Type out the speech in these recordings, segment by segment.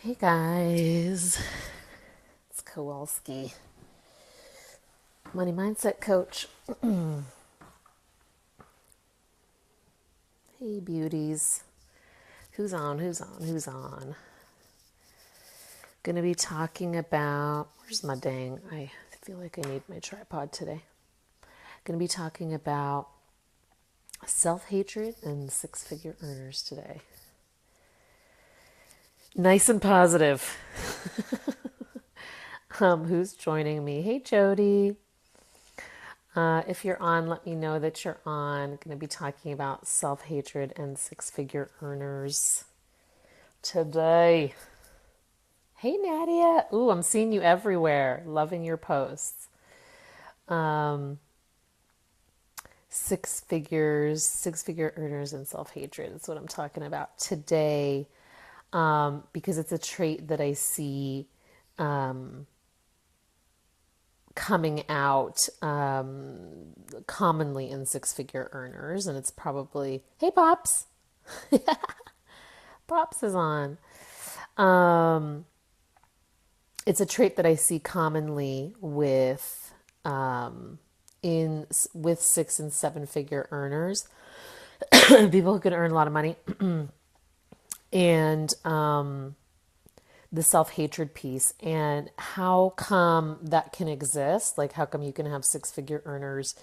Hey guys, it's Kowalski, Money Mindset Coach. Hey beauties, who's on? Gonna be talking about, where's my dang, I feel like I need my tripod today. Gonna be talking about self-hatred and six-figure earners today. Nice and positive. Who's joining me? Hey Jody. If you're on, let me know that you're on. I'm going to be talking about self-hatred and six-figure earners today. Hey Nadia. Ooh, I'm seeing you everywhere. Loving your posts. Six-figure earners and self-hatred. That's what I'm talking about today, because it's a trait that I see coming out commonly in six-figure earners, and it's probably, hey Pops. Pops is on. It's a trait that I see commonly with with six and seven figure earners, people who can earn a lot of money, and the self-hatred piece. And how come that can exist? Like, how come you can have six-figure earners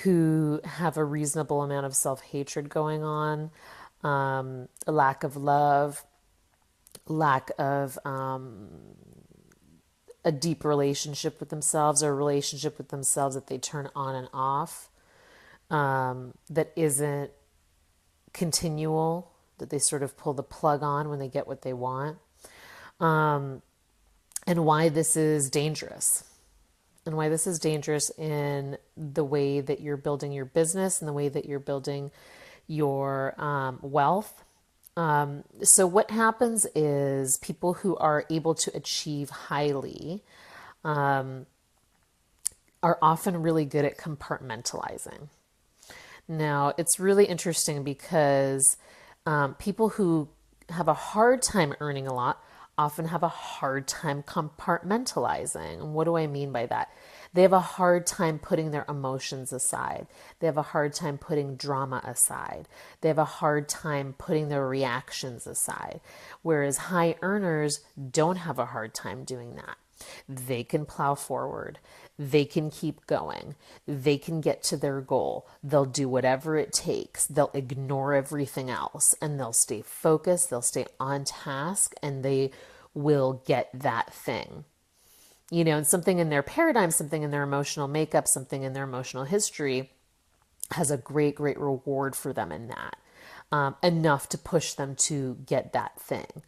who have a reasonable amount of self-hatred going on, a lack of love, lack of a deep relationship with themselves, or a relationship with themselves that they turn on and off, that isn't continual, that they sort of pull the plug on when they get what they want, and why this is dangerous. And why this is dangerous in the way that you're building your business and the way that you're building your wealth. So what happens is people who are able to achieve highly are often really good at compartmentalizing. Now, it's really interesting because people who have a hard time earning a lot often have a hard time compartmentalizing. And what do I mean by that? They have a hard time putting their emotions aside. They have a hard time putting drama aside. They have a hard time putting their reactions aside. Whereas high earners don't have a hard time doing that. They can plow forward. They can keep going. They can get to their goal. They'll do whatever it takes. They'll ignore everything else, and they'll stay focused. They'll stay on task, and they will get that thing. You know, and something in their paradigm, something in their emotional makeup, something in their emotional history has a great, great reward for them in that, enough to push them to get that thing.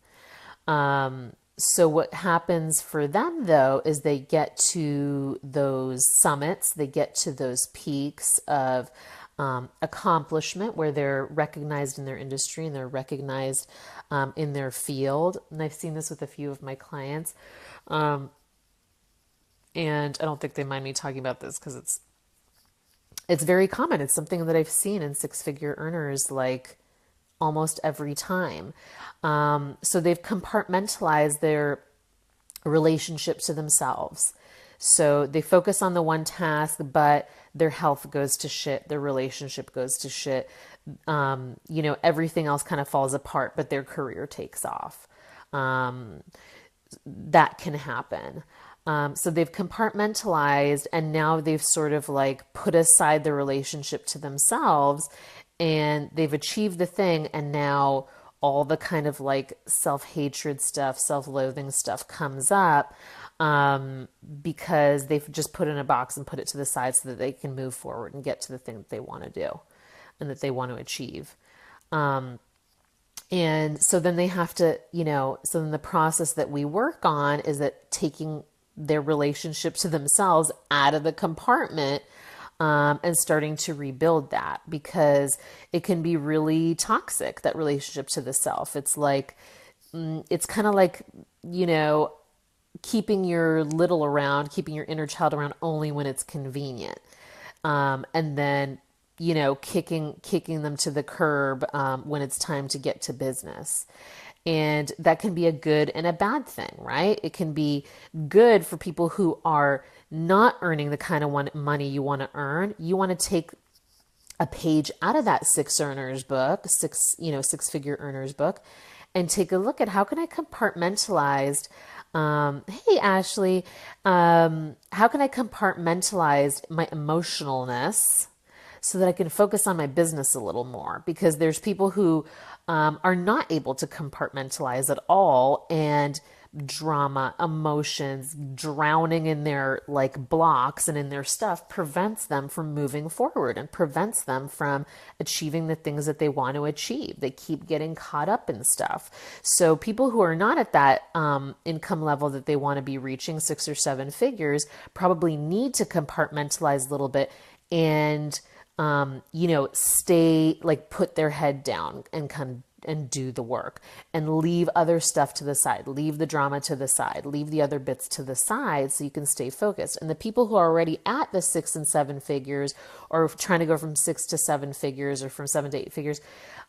So what happens for them, though, is they get to those summits, they get to those peaks of accomplishment where they're recognized in their industry and they're recognized in their field. And I've seen this with a few of my clients. And I don't think they mind me talking about this because it's very common. It's something that I've seen in six-figure earners like almost every time. So they've compartmentalized their relationship to themselves. So they focus on the one task, but their health goes to shit, their relationship goes to shit. Everything else kind of falls apart, but their career takes off. That can happen. So they've compartmentalized, and now they've sort of like put aside the relationship to themselves, and they've achieved the thing. And now all the kind of like self-hatred stuff, self-loathing stuff comes up, because they've just put it in a box and put it to the side so that they can move forward and get to the thing that they want to do and that they want to achieve. And so then they have to, so then the process that we work on is that taking their relationship to themselves out of the compartment, and starting to rebuild that, because it can be really toxic, that relationship to the self. It's like, it's kind of like, keeping your little around, keeping your inner child around only when it's convenient. And then, kicking them to the curb, when it's time to get to business. And that can be a good and a bad thing, right? It can be good for people who are not earning the kind of money you want to earn. You want to take a page out of that six figure earners book and take a look at how can I compartmentalize. Hey, Ashley, how can I compartmentalize my emotionalness so that I can focus on my business a little more? Because there's people who are not able to compartmentalize at all, and drama, emotions, drowning in their like blocks and in their stuff prevents them from moving forward and prevents them from achieving the things that they want to achieve. They keep getting caught up in stuff. So people who are not at that income level that they want to be reaching, 6 or 7 figures, probably need to compartmentalize a little bit and stay like put their head down and kind of and do the work and leave other stuff to the side, leave the drama to the side, leave the other bits to the side so you can stay focused. And the people who are already at the 6 and 7 figures or trying to go from 6 to 7 figures or from 7 to 8 figures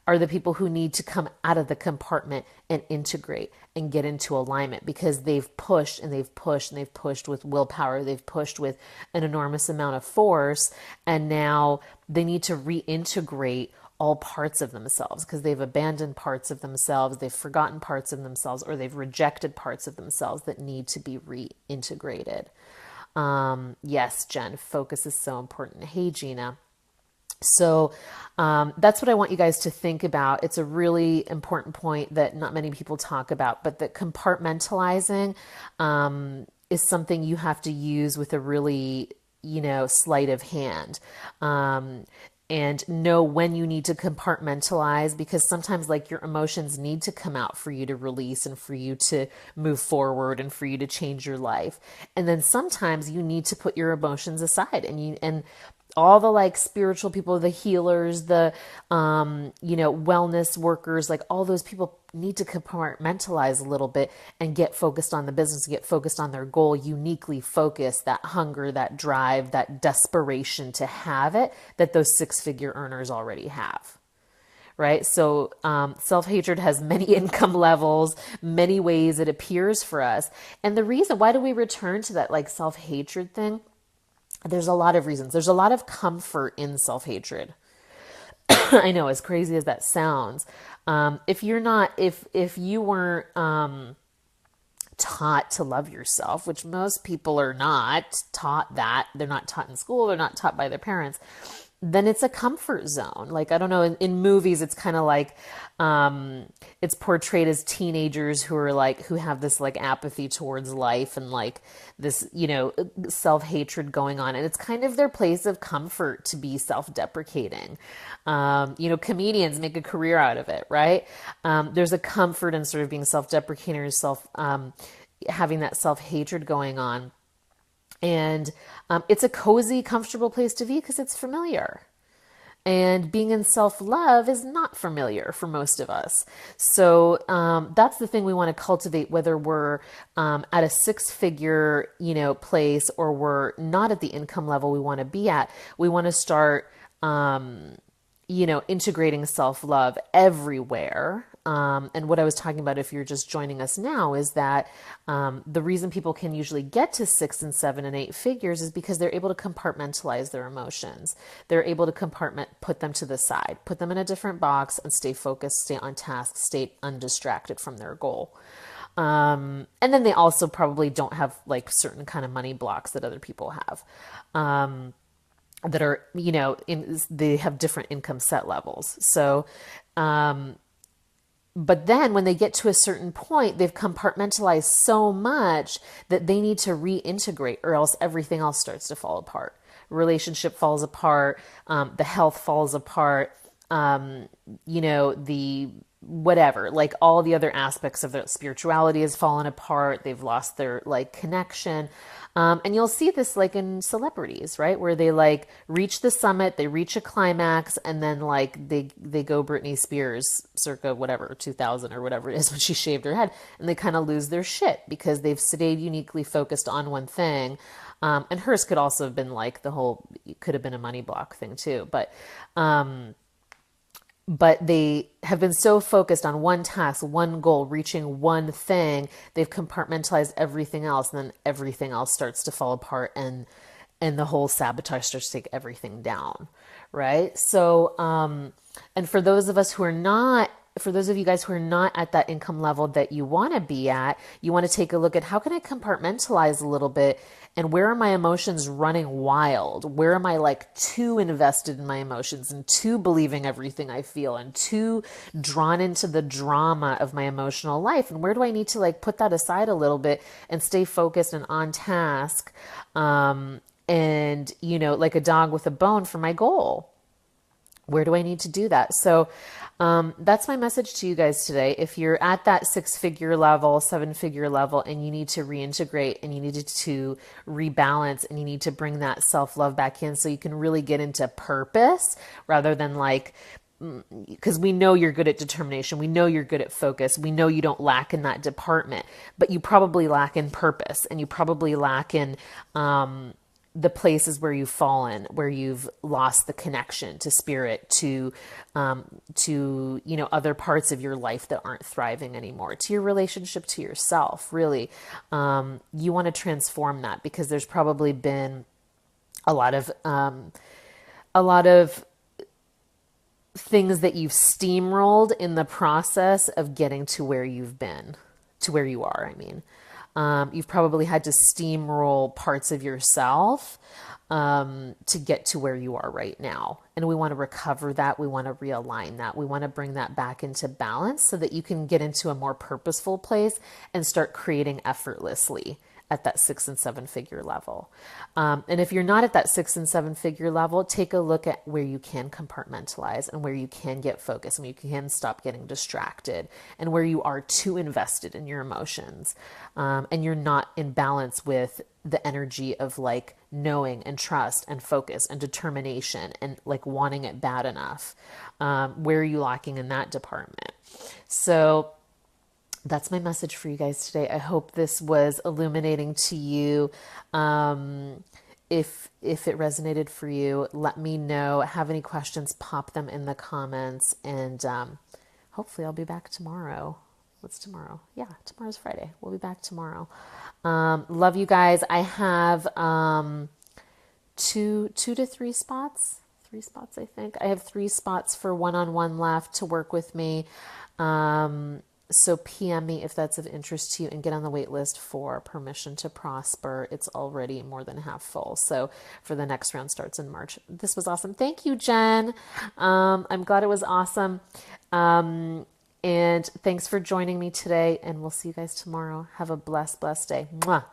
are the people who need to come out of the compartment and integrate and get into alignment because they've pushed and they've pushed and they've pushed with willpower. They've pushed with an enormous amount of force. And now they need to reintegrate all parts of themselves because they've abandoned parts of themselves, they've forgotten parts of themselves, or they've rejected parts of themselves that need to be reintegrated. Yes, Jen, focus is so important. Hey, Gina. So that's what I want you guys to think about. It's a really important point that not many people talk about, but that compartmentalizing is something you have to use with a really, sleight of hand. And know when you need to compartmentalize because sometimes like your emotions need to come out for you to release and for you to move forward and for you to change your life. And then sometimes you need to put your emotions aside and all the like spiritual people, the healers, the, wellness workers, like all those people need to compartmentalize a little bit and get focused on the business, get focused on their goal, uniquely focused, that hunger, that drive, that desperation to have it that those 6-figure earners already have. Right? So self-hatred has many income levels, many ways it appears for us. And the reason, why do we return to that like self-hatred thing? There's a lot of reasons. There's a lot of comfort in self-hatred. I know, as crazy as that sounds. If you weren't taught to love yourself, which most people are not taught that, they're not taught in school, they're not taught by their parents, then it's a comfort zone. Like, I don't know, in movies, it's kind of like, it's portrayed as teenagers who are like, who have this like apathy towards life and like this, self-hatred going on. And it's kind of their place of comfort to be self-deprecating. Comedians make a career out of it, right? There's a comfort in sort of being self-deprecating or having that self-hatred going on. And it's a cozy, comfortable place to be because it's familiar. And being in self-love is not familiar for most of us. So that's the thing we want to cultivate, whether we're at a 6-figure, place or we're not at the income level we want to be at. We want to start, integrating self-love everywhere. And what I was talking about, if you're just joining us now, is that the reason people can usually get to 6 and 7 and 8 figures is because they're able to compartmentalize their emotions. They're able to put them to the side, put them in a different box and stay focused, stay on task, stay undistracted from their goal. And then they also probably don't have like certain kind of money blocks that other people have. That are, they have different income set levels. So, but then when they get to a certain point, they've compartmentalized so much that they need to reintegrate or else everything else starts to fall apart. Relationship falls apart. The health falls apart. The whatever, like all the other aspects of their spirituality has fallen apart. They've lost their like connection. And you'll see this like in celebrities, right? Where they like reach the summit, they reach a climax, and then like they go Britney Spears circa whatever, 2000 or whatever it is when she shaved her head, and they kind of lose their shit because they've stayed uniquely focused on one thing. And hers could also have been like could have been a money block thing too. But but they have been so focused on one task, one goal, reaching one thing, they've compartmentalized everything else, and then everything else starts to fall apart, and the whole sabotage starts to take everything down, right? So, and for those of us who are not, for those of you guys who are not at that income level that you want to be at, you want to take a look at how can I compartmentalize a little bit, and where are my emotions running wild? Where am I like too invested in my emotions and too believing everything I feel and too drawn into the drama of my emotional life? And where do I need to like put that aside a little bit and stay focused and on task? And, you know, like a dog with a bone for my goal. Where do I need to do that? So that's my message to you guys today. If you're at that 6-figure level, 7-figure level, and you need to reintegrate and you need to rebalance and you need to bring that self-love back in so you can really get into purpose rather than like, because we know you're good at determination. We know you're good at focus. We know you don't lack in that department, but you probably lack in purpose, and you probably lack in, the places where you've fallen, where you've lost the connection to spirit, to you know, other parts of your life that aren't thriving anymore, to your relationship to yourself. Really, you want to transform that because there's probably been a lot of things that you've steamrolled in the process of getting to where you've been, to where you are. I mean. You've probably had to steamroll parts of yourself to get to where you are right now. And we want to recover that. We want to realign that. We want to bring that back into balance so that you can get into a more purposeful place and start creating effortlessly at that 6 and 7-figure level. And if you're not at that 6 and 7-figure level, take a look at where you can compartmentalize and where you can get focused and where you can stop getting distracted and where you are too invested in your emotions. And you're not in balance with the energy of like knowing and trust and focus and determination and like wanting it bad enough. Where are you lacking in that department? So that's my message for you guys today. I hope this was illuminating to you. If it resonated for you, let me know. Have any questions, pop them in the comments, and hopefully I'll be back tomorrow. What's tomorrow? Yeah, tomorrow's Friday. We'll be back tomorrow. Love you guys. I have two to three spots. 3 spots, I think. I have 3 spots for one-on-one left to work with me. So PM me if that's of interest to you and get on the wait list for Permission to Prosper. It's already more than half full. So for the next round starts in March. This was awesome. Thank you, Jen. I'm glad it was awesome. And thanks for joining me today, and we'll see you guys tomorrow. Have a blessed day. Mwah.